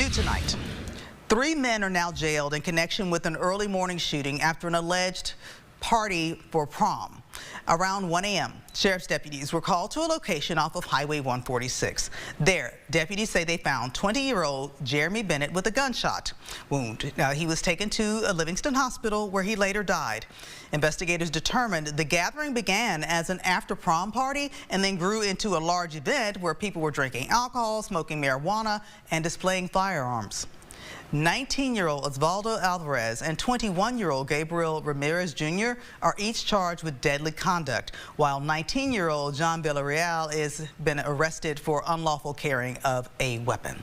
New tonight, 3 men are now jailed in connection with an early morning shooting after an alleged party for prom. Around 1 a.m., sheriff's deputies were called to a location off of Highway 146. There, deputies say they found 20-year-old Jeremy Bennett with a gunshot wound. Now, he was taken to a Livingston hospital where he later died. Investigators determined the gathering began as an after-prom party and then grew into a large event where people were drinking alcohol, smoking marijuana, and displaying firearms. 19-year-old Osvaldo Alvarez and 21-year-old Gabriel Ramirez Jr. are each charged with deadly conduct, while 19-year-old John Villarreal has been arrested for unlawful carrying of a weapon.